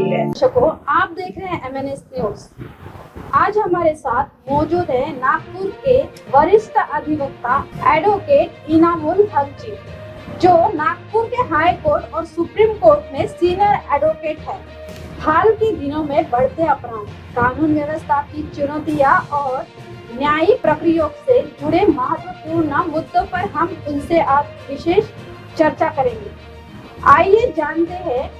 गई है। दर्शकों, आप देख रहे हैं MNS न्यूज। आज हमारे साथ मौजूद है नागपुर के वरिष्ठ अधिवक्ता एडवोकेट इनामुल हक जी, जो नागपुर के हाई कोर्ट और सुप्रीम कोर्ट में सीनियर एडवोकेट है। हाल के दिनों में बढ़ते अपराध, कानून व्यवस्था की चुनौतियां और न्यायिक प्रक्रियाओं से जुड़े महत्वपूर्ण मुद्दों पर हम उनसे आज विशेष चर्चा करेंगे। आइए जानते हैं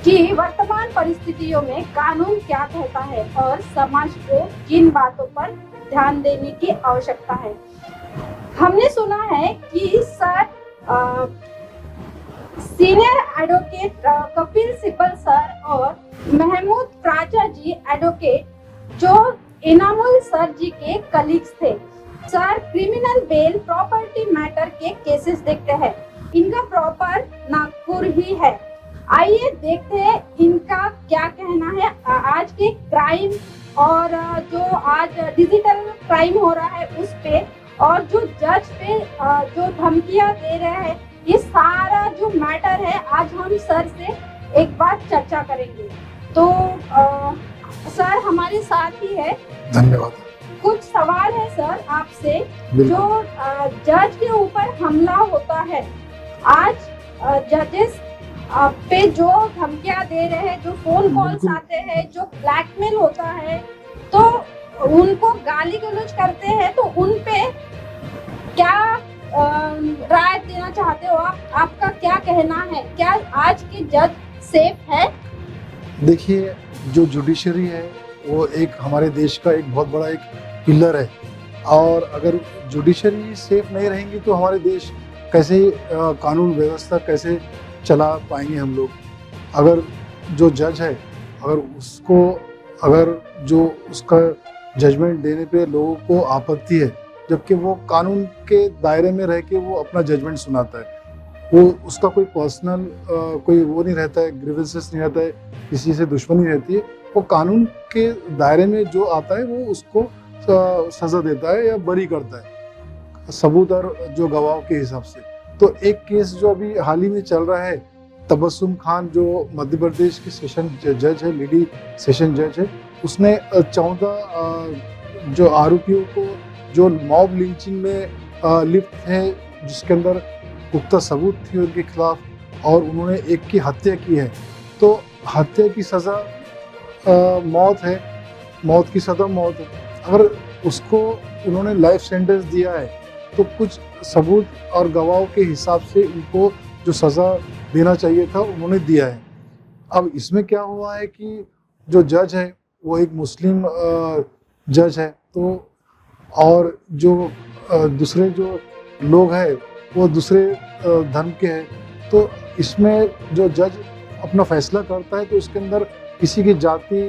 कि वर्तमान परिस्थितियों में कानून क्या कहता है और समाज को किन बातों पर ध्यान देने की आवश्यकता है। हमने सुना है कि sir senior advocate Kapil Sibal sir और महमूद प्राचा जी एडवोकेट जो इनामुल सर जी के कलीग्स थे। Sir criminal bail property matter के केसेस देखते हैं। इनका प्रॉपर नागपुर ही है। आइए देखते हैं इनका क्या कहना है आज के क्राइम और जो आज डिजिटल क्राइम हो रहा है उस पे, और जो जज पे जो धमकियां दे रहे हैं, ये सारा जो मैटर है आज हम सर से एक बार चर्चा करेंगे। तो सर हमारे साथ ही है। धन्यवाद। कुछ सवाल है सर आपसे। जो जज के ऊपर हमला होता है, आज जजेस पे जो धमकियां दे रहे हैं, जो फोन कॉल्स आते हैं, जो ब्लैकमेल होता है, तो उनको गाली गलौज करते हैं, तो उन पे क्या राय देना चाहते हो आप? आपका क्या कहना है? क्या आज के जज सेफ है? देखिए, जो जुडिशरी है वो एक हमारे देश का एक बहुत बड़ा एक पिलर है, और अगर जुडिशरी सेफ नहीं रहेंगी तो हमारे देश कैसे कानून व्यवस्था कैसे चला पाएंगे हम लोग। अगर जो जज है, अगर जो उसका जजमेंट देने पे लोगों को आपत्ति है, जबकि वो कानून के दायरे में रह के वो अपना जजमेंट सुनाता है, वो उसका कोई पर्सनल कोई वो नहीं रहता है, ग्रीवेंसेस नहीं रहता है, किसी से दुश्मनी रहती है, वो कानून के दायरे में जो आता है वो उसको सजा देता है या बरी करता है, सबूत और जो गवाह के हिसाब से। तो एक केस जो अभी हाल ही में चल रहा है, तबस्सुम खान जो मध्य प्रदेश के सेशन जज है, लेडी सेशन जज है, उसने 14 जो आरोपियों को जो मॉब लिंचिंग में लिप्त थे, जिसके अंदर पुख्ता सबूत थी उनके खिलाफ, और उन्होंने एक की हत्या की है, तो हत्या की सज़ा मौत है, मौत की सज़ा मौत है। अगर उसको उन्होंने लाइफ सेंटेंस दिया है तो कुछ सबूत और गवाहों के हिसाब से उनको जो सज़ा देना चाहिए था उन्होंने दिया है। अब इसमें क्या हुआ है कि जो जज है वो एक मुस्लिम जज है, तो और जो दूसरे जो लोग हैं वो दूसरे धर्म के हैं, तो इसमें जो जज अपना फैसला करता है तो उसके अंदर किसी की जाति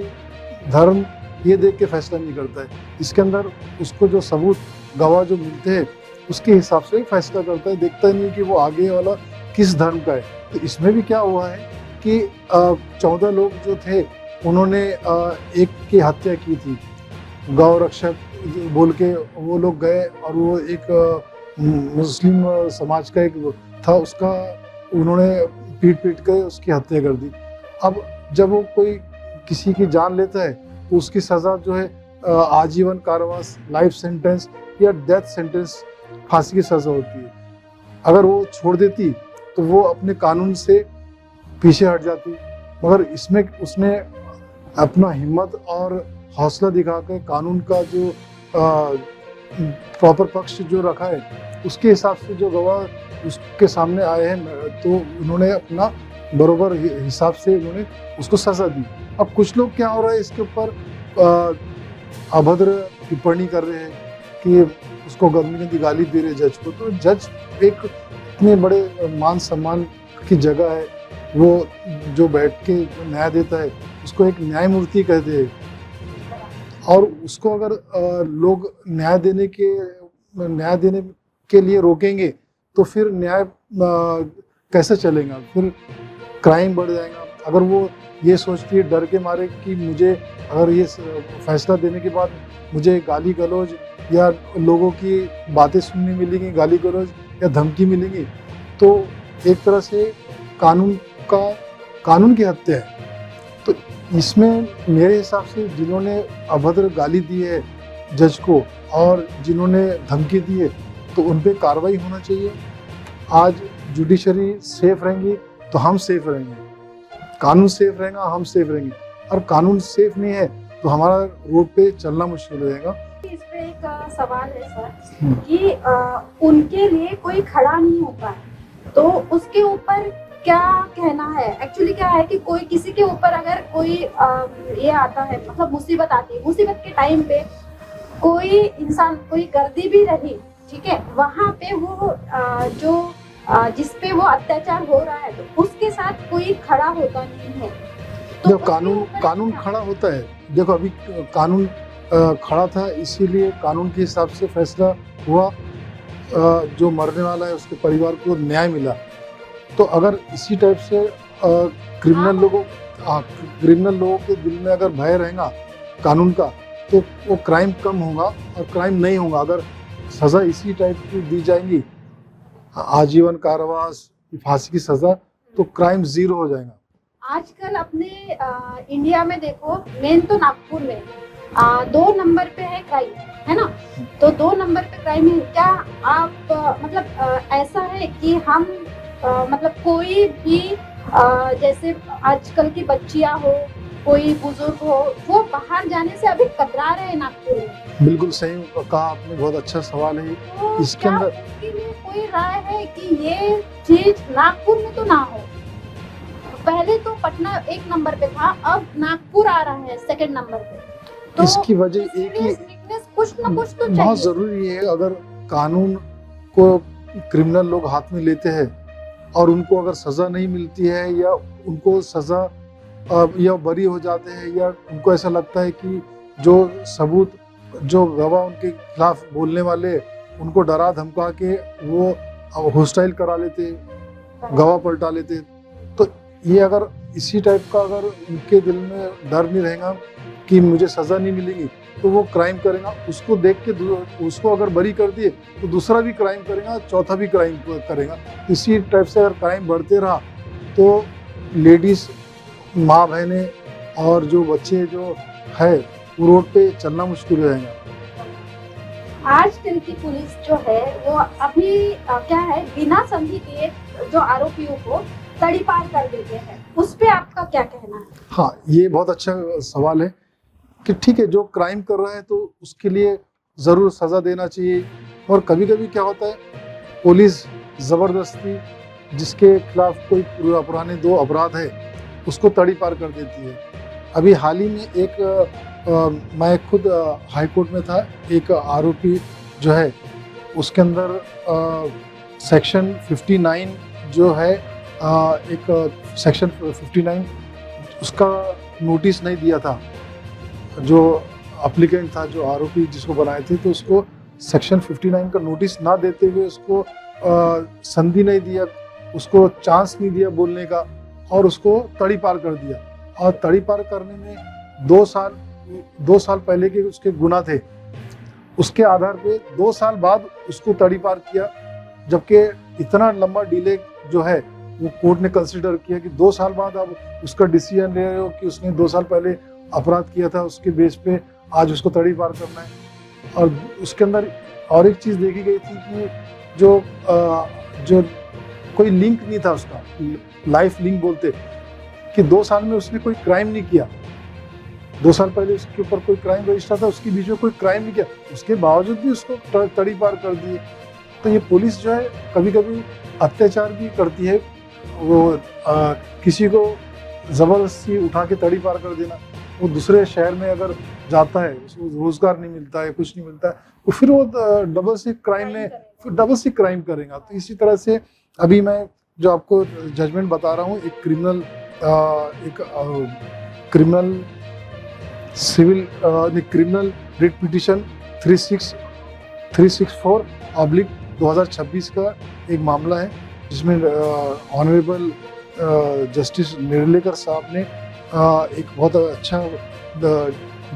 धर्म ये देख के फैसला नहीं करता है। इसके अंदर उसको जो सबूत गवाह जो मिलते हैं उसके हिसाब से फैसला करता है, देखता नहीं कि वो आगे वाला किस धर्म का है। तो इसमें भी क्या हुआ है कि 14 लोग जो थे उन्होंने एक की हत्या की थी, गौ रक्षक बोल के वो लोग गए और वो एक मुस्लिम समाज का एक था, उसका उन्होंने पीट के उसकी हत्या कर दी। अब जब वो कोई किसी की जान लेता है तो उसकी सज़ा जो है आजीवन कारावास, लाइफ सेंटेंस या डेथ सेंटेंस, फांसी की सज़ा होती है। अगर वो छोड़ देती तो वो अपने कानून से पीछे हट जाती, मगर इसमें उसने अपना हिम्मत और हौसला दिखाकर कानून का जो प्रॉपर पक्ष जो रखा है उसके हिसाब से जो गवाह उसके सामने आए हैं, तो उन्होंने अपना बरोबर हिसाब से उन्होंने उसको सज़ा दी। अब कुछ लोग क्या हो रहा है, इसके ऊपर अभद्र टिप्पणी कर रहे हैं कि उसको गंदी गाली दे रहे जज को। तो जज एक इतने बड़े मान सम्मान की जगह है, वो जो बैठ के न्याय देता है उसको एक न्यायमूर्ति कहते हैं, और उसको अगर लोग न्याय देने के लिए रोकेंगे तो फिर न्याय कैसे चलेगा, फिर क्राइम बढ़ जाएगा। अगर वो ये सोचती है डर के मारे कि मुझे अगर ये फैसला देने के बाद मुझे गाली गलौज या लोगों की बातें सुनने मिलेंगी, गाली गलौज या धमकी मिलेंगी, तो एक तरह से कानून की हत्या है। तो इसमें मेरे हिसाब से जिन्होंने अभद्र गाली दी है जज को और जिन्होंने धमकी दी है तो उन पे कार्रवाई होना चाहिए। आज जुडिशरी सेफ रहेंगी तो हम सेफ रहेंगे, कानून सेफ रहेगा हम सेफ रहेंगे, और कानून सेफ नहीं है तो हमारा रोड पे चलना मुश्किल हो जाएगा। इस पे एक सवाल है सर कि उनके लिए कोई खड़ा नहीं होता है, तो उसके ऊपर क्या कहना है? एक्चुअली क्या है कि कोई किसी के ऊपर अगर कोई ये आता है, मतलब मुसीबत आती है, मुसीबत के टाइम पे कोई इंसान, कोई गर्दी भी रही, ठीक है, वहाँ पे वो जिसपे वो अत्याचार हो रहा है तो उसके साथ कोई खड़ा होता नहीं है। तो जब कानून खड़ा होता है, देखो अभी कानून खड़ा था, इसीलिए कानून के हिसाब से फैसला हुआ, जो मरने वाला है उसके परिवार को न्याय मिला। तो अगर इसी टाइप से क्रिमिनल लोगों के दिल में अगर भय रहेगा कानून का तो वो क्राइम कम होगा और क्राइम नहीं होगा। अगर सज़ा इसी टाइप की दी जाएंगी, आजीवन कारावास, फांसी की सज़ा, तो क्राइम जीरो हो जाएगा। आजकल अपने इंडिया में देखो, मेन तो नागपुर में 2 नंबर पे है क्राइम, है ना? तो 2 नंबर पे क्राइम है। क्या आप मतलब ऐसा है कि हम मतलब कोई भी जैसे आजकल की बच्चियां हो, कोई बुजुर्ग हो, वो बाहर जाने से अभी कतरा रहे हैं नागपुर में? बिल्कुल सही कहा आपने, बहुत अच्छा सवाल है। तो इसके क्या अंदर उसके लिए कोई राय है कि ये चीज नागपुर में तो ना हो? पहले तो पटना 1 नंबर पे था, अब नागपुर आ रहा है 2nd नंबर पे। तो इसकी वजह एक ही स्ट्रिक्टनेस कुछ ना कुछ तो बहुत चाहिए। जरूरी है। अगर कानून को क्रिमिनल लोग हाथ में लेते हैं और उनको अगर सजा नहीं मिलती है या उनको सजा या बरी हो जाते हैं, या उनको ऐसा लगता है कि जो सबूत, जो गवाह उनके खिलाफ बोलने वाले, उनको डरा धमका के वो हॉस्टाइल करा लेते, गवाह पलटा लेते, तो ये अगर इसी टाइप का अगर उनके दिल में डर नहीं रहेगा कि मुझे सजा नहीं मिलेगी तो वो क्राइम करेगा। उसको देख के उसको अगर बरी कर दिए तो दूसरा भी क्राइम करेगा, चौथा भी क्राइम करेगा। इसी टाइप से अगर क्राइम बढ़ते रहा तो लेडीज, माँ बहनें और जो बच्चे जो है वो रोड पे चलना मुश्किल हो जाएगा। आजकल की पुलिस जो है वो अभी क्या है, बिना संधि के जो आरोपियों को तड़ीपार कर देते हैं, उस पे आपका क्या कहना है? हाँ, ये बहुत अच्छा सवाल है कि ठीक है, जो क्राइम कर रहा है तो उसके लिए ज़रूर सज़ा देना चाहिए। और कभी कभी क्या होता है, पुलिस ज़बरदस्ती जिसके खिलाफ कोई पुराने 2 अपराध है उसको तड़ीपार कर देती है। अभी हाल ही में मैं खुद हाई कोर्ट में था, एक आरोपी जो है उसके अंदर सेक्शन 59 जो है, एक सेक्शन 59 उसका नोटिस नहीं दिया था। जो एप्लीकेंट था, जो आरोपी जिसको बनाए थे, तो उसको सेक्शन 59 का नोटिस ना देते हुए उसको संधि नहीं दिया, उसको चांस नहीं दिया बोलने का, और उसको तड़ीपार कर दिया। और तड़ीपार करने में 2 साल पहले के उसके गुनाह थे, उसके आधार पे 2 साल बाद उसको तड़ीपार किया। जबकि इतना लंबा डिले जो है वो कोर्ट ने कंसिडर किया कि 2 साल बाद अब उसका डिसीजन ले रहे हो कि उसने 2 साल पहले अपराध किया था, उसके बेस पे आज उसको तड़ीपार करना है। और उसके अंदर और एक चीज़ देखी गई थी कि जो कोई लिंक नहीं था उसका, लाइफ लिंक बोलते, कि 2 साल में उसने कोई क्राइम नहीं किया। 2 साल पहले उसके ऊपर कोई क्राइम रजिस्टर था, उसके बीच में कोई क्राइम नहीं किया, उसके बावजूद भी उसको तड़ीपार कर दिए। तो ये पुलिस जो है कभी कभी अत्याचार भी करती है, वो किसी को ज़बरदस्ती उठा के तड़ीपार कर देना। वो दूसरे शहर में अगर जाता है, उसको रोजगार नहीं मिलता है, कुछ नहीं मिलता है, तो फिर वो डबल से क्राइम करेगा। तो इसी तरह से अभी मैं जो आपको जजमेंट बता रहा हूँ, एक क्रिमिनल रिट पिटीशन 364/2026 का एक मामला है, जिसमें ऑनरेबल जस्टिस निर्लेकर साहब ने एक बहुत अच्छा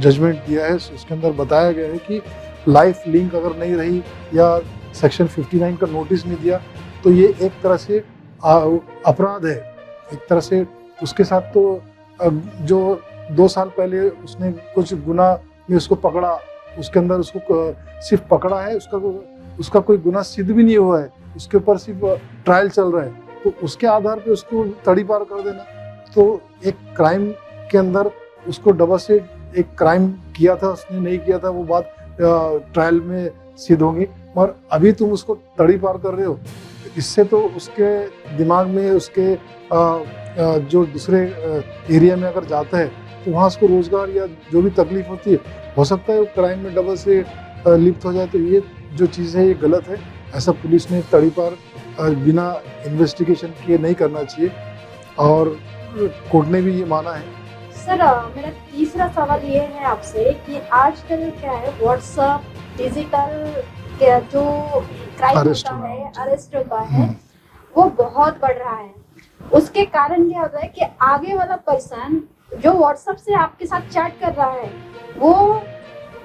जजमेंट दिया है। उसके अंदर बताया गया है कि लाइफ लिंक अगर नहीं रही या सेक्शन 59 का नोटिस नहीं दिया तो ये एक तरह से अपराध है। एक तरह से उसके साथ तो जो 2 साल पहले उसने कुछ गुना में उसको पकड़ा, उसके अंदर उसको सिर्फ पकड़ा है, उसका कोई गुना सिद्ध भी नहीं हुआ है, उसके ऊपर सिर्फ ट्रायल चल रहा है, तो उसके आधार पे उसको तड़ी पार कर देना। तो एक क्राइम के अंदर उसको डबल से एक क्राइम किया था, उसने नहीं किया था, वो बात ट्रायल में सिद्ध होंगी, मगर अभी तुम उसको तड़ी पार कर रहे हो। इससे तो उसके दिमाग में उसके जो दूसरे एरिया में अगर जाता है तो वहाँ उसको रोजगार या जो भी तकलीफ होती है, हो सकता है वो क्राइम में डबल से लिप्त हो जाए। तो ये जो चीज़ है ये गलत है, ऐसा पुलिस ने तड़ी पार बिना इन्वेस्टिगेशन किए नहीं करना चाहिए, और कोर्ट ने भी ये माना है। सर मेरा तीसरा सवाल ये है आपसे कि आजकल क्या है, व्हाट्सएप डिजिटल के जो क्राइम होता है, अरेस्ट होता है, वो बहुत बढ़ रहा है। उसके कारण क्या होता है कि आगे वाला पर्सन जो व्हाट्सएप से आपके साथ चैट कर रहा है, वो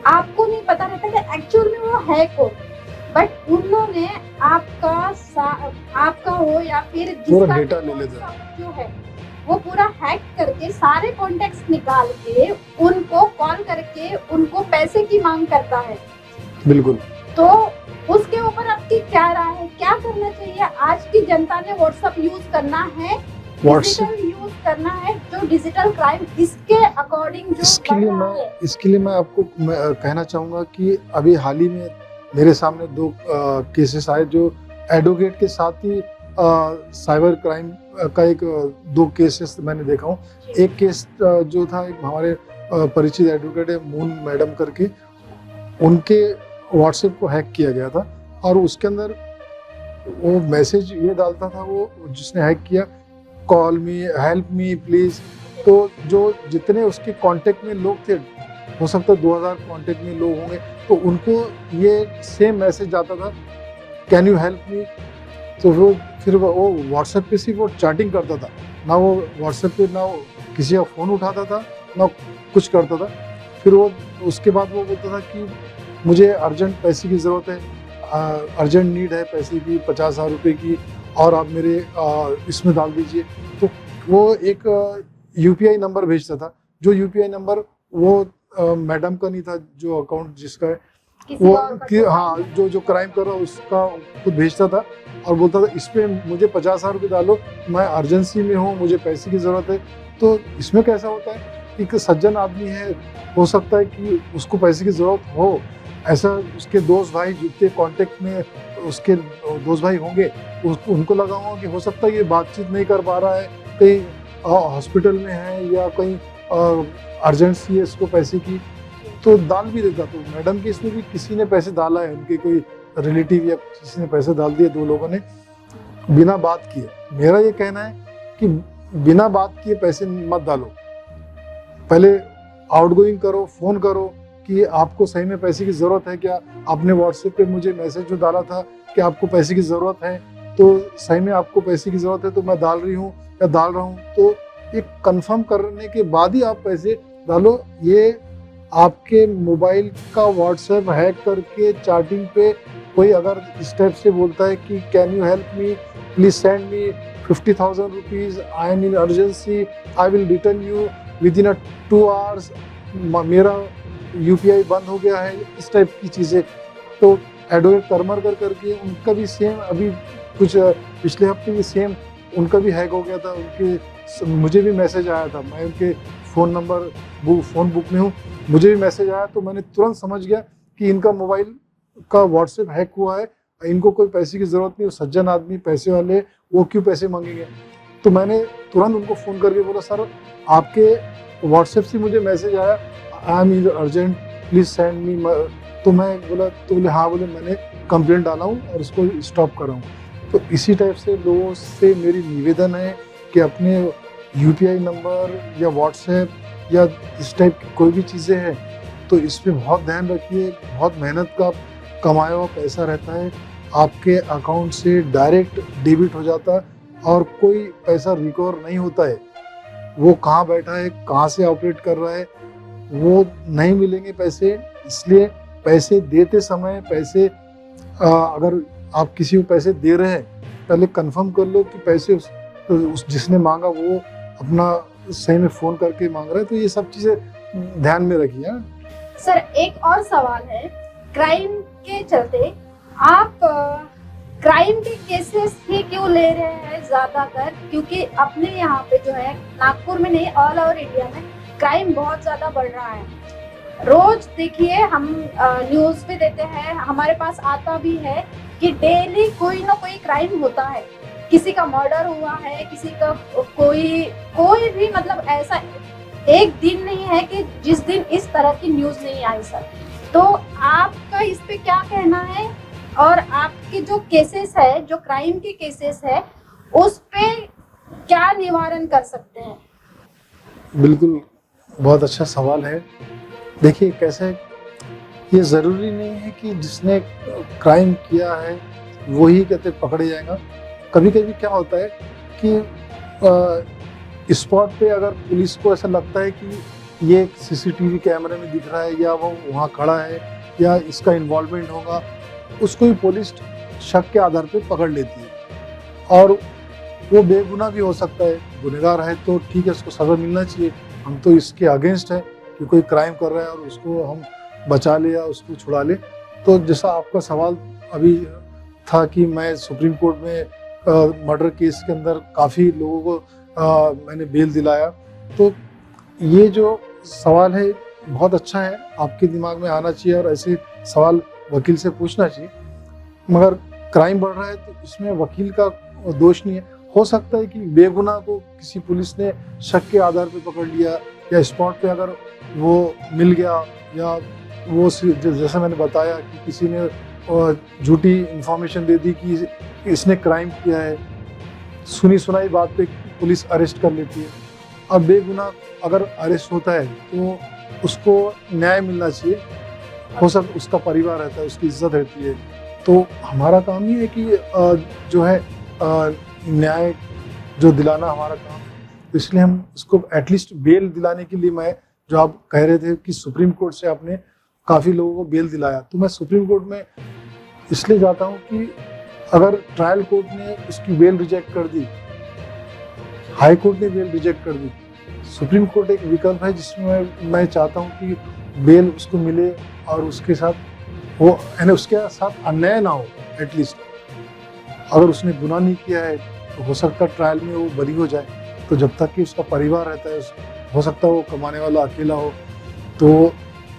आपको नहीं पता रहता कि एक्चुअल में वो है कौन, बट उन्होंने आपका हो या फिर पूरा डेटा ले लेता जो है वो पूरा हैक करके सारे कॉन्टेक्ट्स निकाल के उनको कॉल करके उनको पैसे की मांग करता है। बिल्कुल। तो उसके ऊपर आपकी क्या राय है, क्या करना चाहिए? आज की जनता ने व्हाट्सएप यूज करना है, डिजिटल यूज करना है, जो डिजिटल क्राइम इसके अकॉर्डिंग जो इसके लिए मैं आपको कहना चाहूँगा कि अभी हाल ही में मेरे सामने 2 केसेस आए जो एडवोकेट के साथ ही साइबर क्राइम का 2 केसेस मैंने देखा हूँ। एक केस जो था, एक हमारे परिचित एडवोकेट है मून मैडम करके, उनके व्हाट्सएप को हैक किया गया था, और उसके अंदर वो मैसेज ये डालता था, वो जिसने हैक किया, call me, help me please. तो जो जितने उसके कांटेक्ट में लोग थे, हो सकता है 2000 कांटेक्ट में लोग होंगे, तो उनको ये सेम मैसेज जाता था, कैन यू हेल्प मी। तो वो फिर वो व्हाट्सएप पे सिर्फ वो चैटिंग करता था, ना वो व्हाट्सएप पे ना वो किसी का फ़ोन उठाता था, ना कुछ करता था। फिर वो उसके बाद वो बोलता था कि मुझे अर्जेंट पैसे की ज़रूरत है, अर्जेंट नीड है पैसे की 50,000 रुपये की, और आप मेरे इसमें डाल दीजिए। तो वो एक यूपीआई नंबर भेजता था, जो यूपीआई नंबर वो मैडम का नहीं था, जो अकाउंट जिसका है वो हाँ जो क्राइम कर रहा उसका खुद भेजता था, और बोलता था इस पे मुझे 50,000 रुपये डालो, मैं अर्जेंसी में हूँ, मुझे पैसे की ज़रूरत है। तो इसमें कैसा होता है कि सज्जन आदमी है, हो सकता है कि उसको पैसे की ज़रूरत हो, ऐसा उसके दोस्त भाई जितने कांटेक्ट में उसके दोस्त भाई होंगे, उनको लगा होगा कि हो सकता है ये बातचीत नहीं कर पा रहा है, कहीं हॉस्पिटल में है या कहीं अर्जेंसी है इसको पैसे की, तो डाल भी देता। तो मैडम के इसमें भी किसी ने पैसे डाला है, उनके कोई रिलेटिव या किसी ने पैसे डाल दिए, 2 लोगों ने बिना बात किए। मेरा ये कहना है कि बिना बात किए पैसे मत डालो, पहले आउटगोइंग करो, फ़ोन करो कि आपको सही में पैसे की ज़रूरत है क्या, आपने व्हाट्सएप पे मुझे मैसेज जो डाला था कि आपको पैसे की ज़रूरत है, तो सही में आपको पैसे की ज़रूरत है तो मैं डाल रही हूँ या डाल रहा हूँ। तो एक कंफर्म करने के बाद ही आप पैसे डालो। ये आपके मोबाइल का व्हाट्सएप हैक करके चैटिंग पे कोई अगर इस टाइप से बोलता है कि can you help me, please send me 50,000 rupees, I am in urgency, I will return you with in 2 hours, मेरा यूपीआई बंद हो गया है, इस टाइप की चीज़ें। तो एडवोकेट करमरकर करके उनका भी सेम, अभी कुछ पिछले हफ्ते भी सेम उनका भी हैक हो गया था। मुझे भी मैसेज आया था, मैं उनके फ़ोन बुक में हूँ, मुझे भी मैसेज आया, तो मैंने तुरंत समझ गया कि इनका मोबाइल का व्हाट्सएप हैक हुआ है, इनको कोई पैसे की ज़रूरत नहीं, सज्जन आदमी पैसे वाले, वो क्यों पैसे मांगेंगे। तो मैंने तुरंत उनको फ़ोन करके बोला, सर आपके व्हाट्सएप से मुझे मैसेज आया, I am in urgent, please send me. तो मैं बोला, तो बोले हाँ, बोले मैंने कंप्लेंट डाला हूँ और इसको स्टॉप कर रहा हूँ। तो इसी टाइप से लोगों से मेरी निवेदन है कि अपने यूपीआई नंबर या व्हाट्सएप या इस टाइप की कोई भी चीज़ें हैं तो इस पर बहुत ध्यान रखिए। बहुत मेहनत का कमाया हुआ पैसा रहता है, आपके अकाउंट से डायरेक्ट डेबिट हो जाता है और कोई पैसा रिकवर नहीं होता है। वो कहाँ बैठा है, कहाँ से ऑपरेट कर रहा है, वो नहीं मिलेंगे पैसे। इसलिए पैसे देते समय अगर आप किसी को पैसे दे रहे हैं, पहले कंफर्म कर लो कि पैसे उस जिसने मांगा वो अपना सही में फोन करके मांग रहा है, तो ये सब चीजें ध्यान में रखिए। हाँ? सर एक और सवाल है, क्राइम के चलते आप क्राइम के केसेस ही क्यों ले रहे हैं ज्यादातर? क्योंकि अपने यहाँ पे जो है नागपुर में नहीं, ऑल ओवर इंडिया में क्राइम बहुत ज्यादा बढ़ रहा है। रोज देखिए हम न्यूज भी देते हैं, हमारे पास आता भी है कि डेली कोई ना कोई क्राइम होता है, किसी का मर्डर हुआ है, किसी का कोई भी, मतलब ऐसा एक दिन नहीं है कि जिस दिन इस तरह की न्यूज नहीं आई सर। तो आपका इस पे क्या कहना है, और आपके जो केसेस है, जो क्राइम के केसेस है, उस पे क्या निवारण कर सकते हैं? बिल्कुल, बहुत अच्छा सवाल है। देखिए कैसे, ये ज़रूरी नहीं है कि जिसने क्राइम किया है वही कहते पकड़े जाएगा। कभी कभी क्या होता है कि स्पॉट पे अगर पुलिस को ऐसा लगता है कि ये सीसीटीवी कैमरे में दिख रहा है, या वो वहाँ खड़ा है, या इसका इन्वॉल्वमेंट होगा, उसको भी पुलिस शक के आधार पे पकड़ लेती है। और वो बेगुनाह भी हो सकता है, गुनहगार है तो ठीक है, उसको सज़ा मिलना चाहिए। हम तो इसके अगेंस्ट है कि कोई क्राइम कर रहा है और उसको हम बचा ले या उसको छुड़ा ले। तो जैसा आपका सवाल अभी था कि मैं सुप्रीम कोर्ट में मर्डर केस के अंदर काफ़ी लोगों को मैंने बेल दिलाया, तो ये जो सवाल है बहुत अच्छा है, आपके दिमाग में आना चाहिए और ऐसे सवाल वकील से पूछना चाहिए। मगर क्राइम बढ़ रहा है तो इसमें वकील का दोष नहीं है। हो सकता है कि बेगुनाह को किसी पुलिस ने शक के आधार पे पकड़ लिया, या स्पॉट पे अगर वो मिल गया, या वो जैसा मैंने बताया कि किसी ने झूठी इंफॉर्मेशन दे दी कि इसने क्राइम किया है, सुनी सुनाई बात पे पुलिस अरेस्ट कर लेती है। और बेगुनाह अगर अरेस्ट होता है तो उसको न्याय मिलना चाहिए। हो सकता उसका परिवार रहता है, उसकी इज्जत रहती है। तो हमारा काम ही है कि जो है न्याय जो दिलाना हमारा काम है। तो इसलिए हम उसको एटलीस्ट बेल दिलाने के लिए, मैं जो आप कह रहे थे कि सुप्रीम कोर्ट से आपने काफ़ी लोगों को बेल दिलाया, तो मैं सुप्रीम कोर्ट में इसलिए जाता हूँ कि अगर ट्रायल कोर्ट ने उसकी बेल रिजेक्ट कर दी, हाई कोर्ट ने बेल रिजेक्ट कर दी, सुप्रीम कोर्ट एक विकल्प है जिसमें मैं चाहता हूँ कि बेल उसको मिले और उसके साथ वो, यानी उसके साथ अन्याय ना हो। एटलीस्ट अगर उसने गुनाह नहीं किया है तो हो सकता है ट्रायल में वो बरी हो जाए। तो जब तक कि उसका परिवार रहता है, हो सकता है वो कमाने वाला अकेला हो, तो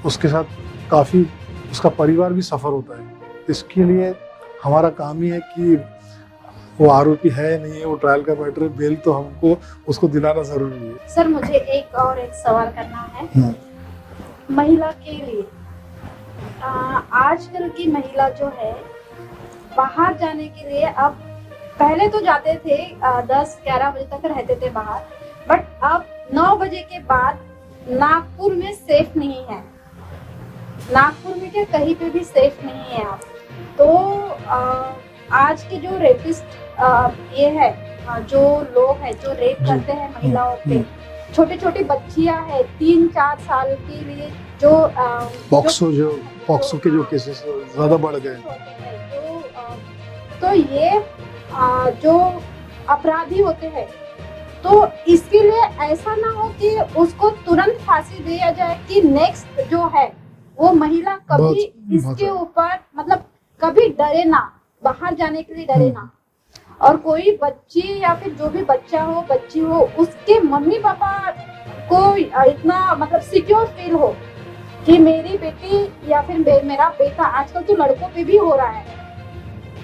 उसके साथ काफ़ी उसका परिवार भी सफ़र होता है। इसके लिए हमारा काम ही है कि वो आरोपी है नहीं है, वो ट्रायल का मैटर है, बेल तो हमको उसको दिलाना ज़रूरी है। सर मुझे एक सवाल करना है महिला के लिए। आजकल की महिला जो है बाहर जाने के लिए, अब पहले तो जाते थे 10-11 बजे तक रहते थे बाहर, बट अब 9 बजे के बाद नागपुर में सेफ नहीं है। नागपुर में क्या कहीं पे भी सेफ नहीं है आप। तो आज के जो रेपिस्ट ये है, जो लोग हैं जो रेप करते हैं महिलाओं पे, छोटी छोटी बच्चियां हैं 3-4 साल के लिए, जो पॉक्सो के जो केसेस ज्यादा बढ़ गए, तो ये जो अपराधी होते हैं, तो इसके लिए ऐसा ना हो कि उसको तुरंत फांसी दिया जाए कि नेक्स्ट जो है वो महिला कभी इसके ऊपर, मतलब कभी डरे ना, बाहर जाने के लिए डरे ना। और कोई बच्ची या फिर जो भी बच्चा हो, बच्ची हो, उसके मम्मी पापा को इतना मतलब सिक्योर फील हो कि मेरी बेटी या फिर मेरा बेटा, आजकल तो लड़कों पे भी हो रहा है।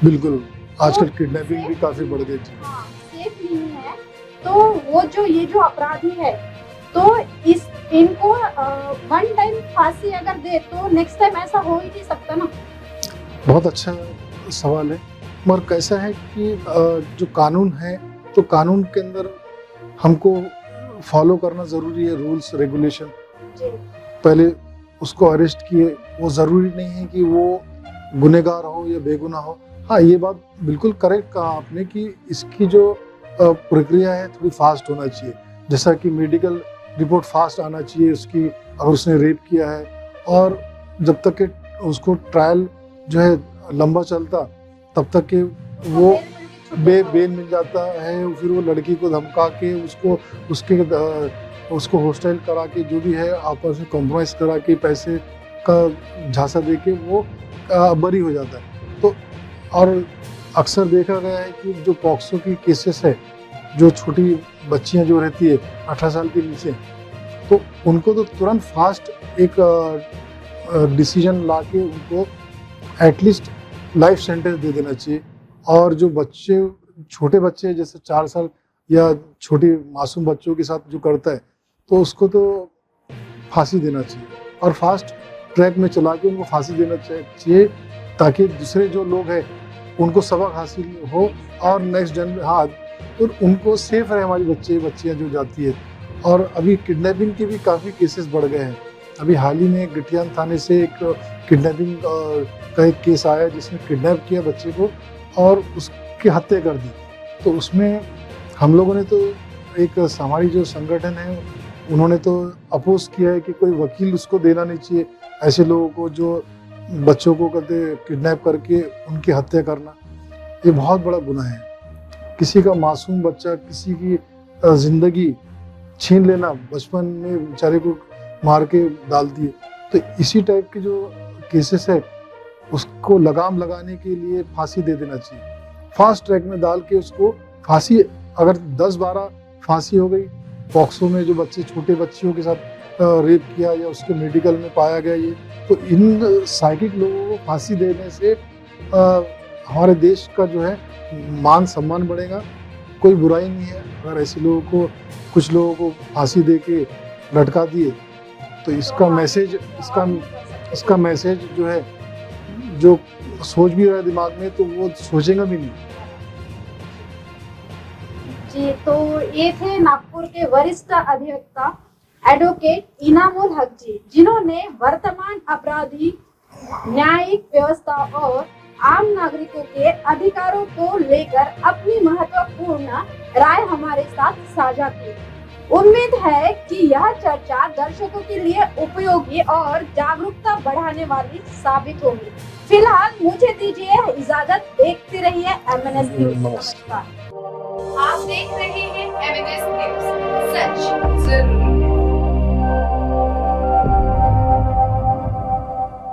बिल्कुल, आजकल किडनैपिंग भी काफी बढ़ गई थी। हाँ, सेफ नहीं है। तो वो जो ये जो अपराधी है, तो इनको वन टाइम फांसी अगर दे तो नेक्स्ट टाइम ऐसा हो ही नहीं सकता ना। बहुत अच्छा सवाल है, मगर कैसा है कि जो कानून है, तो कानून के अंदर हमको फॉलो करना ज़रूरी है, रूल्स रेगुलेशन। पहले उसको अरेस्ट किए, वो ज़रूरी नहीं है कि वो गुनहगार हो या बेगुनाह हो। हाँ, ये बात बिल्कुल करेक्ट कहा आपने कि इसकी जो प्रक्रिया है थोड़ी फास्ट होना चाहिए। जैसा कि मेडिकल रिपोर्ट फास्ट आना चाहिए उसकी, अगर उसने रेप किया है, और जब तक कि उसको ट्रायल जो है लंबा चलता, तब तक कि वो बेल मिल जाता है, फिर वो लड़की को धमका के उसको हॉस्टाइल करा के जो भी है आपस में कॉम्प्रोमाइज़ करा के पैसे का झांसा दे के वो बरी हो जाता है। तो और अक्सर देखा गया है कि जो पॉक्सो की केसेस है, जो छोटी बच्चियां जो रहती है 18 साल के नीचे, तो उनको तो तुरंत फास्ट एक डिसीजन ला के उनको एटलीस्ट लाइफ सेंटेंस दे देना चाहिए। और जो बच्चे छोटे बच्चे जैसे 4 साल या छोटे मासूम बच्चों के साथ जो करता है तो उसको तो फांसी देना चाहिए और फास्ट ट्रैक में चला के उनको फांसी देना चाहिए ताकि दूसरे जो लोग हैं उनको सबक हासिल हो और नेक्स्ट और उनको सेफ रहे हमारी बच्चियाँ जो जाती है। और अभी किडनैपिंग के भी काफ़ी केसेस बढ़ गए हैं। अभी हाल ही में गठियान थाने से एक किडनैपिंग का एक केस आया जिसमें किडनैप किया बच्चे को और उसकी हत्या कर दी। तो उसमें हम लोगों ने तो एक हमारी जो संगठन है उन्होंने तो अपोज किया है कि कोई वकील उसको देना नहीं चाहिए ऐसे लोगों को जो बच्चों को कहते किडनैप करके उनकी हत्या करना, ये बहुत बड़ा गुनाह है। किसी का मासूम बच्चा, किसी की जिंदगी छीन लेना, बचपन में बेचारे को मार के डाल दिए। तो इसी टाइप के जो केसेस है उसको लगाम लगाने के लिए फांसी दे देना चाहिए, फास्ट ट्रैक में डाल के उसको फांसी। अगर 10-12 फांसी हो गई, पॉक्सो में जो बच्चे छोटे बच्चियों के साथ रेप किया या उसके मेडिकल में पाया गया ये, तो इन साइकिक लोगों को फांसी देने से हमारे देश का जो है मान सम्मान बढ़ेगा। कोई बुराई नहीं है अगर ऐसे लोगों को, कुछ लोगों को फांसी दे के लटका दिए तो इसका मैसेज जो है, जो सोच भी रहा है दिमाग में तो वो सोचेगा भी नहीं। जी, तो ये थे नागपुर के वरिष्ठ अधिवक्ता एडवोकेट इनामुल हक जी, जिन्होंने वर्तमान अपराधी न्यायिक व्यवस्था और आम नागरिकों के अधिकारों को लेकर अपनी महत्वपूर्ण राय हमारे साथ साझा की। उम्मीद है कि यह चर्चा दर्शकों के लिए उपयोगी और जागरूकता बढ़ाने वाली साबित होगी। फिलहाल मुझे दीजिए इजाजत, देखते रहिए MNS न्यूज। नमस्कार। आप देख रहे हैं MNS न्यूज, सच जरूर।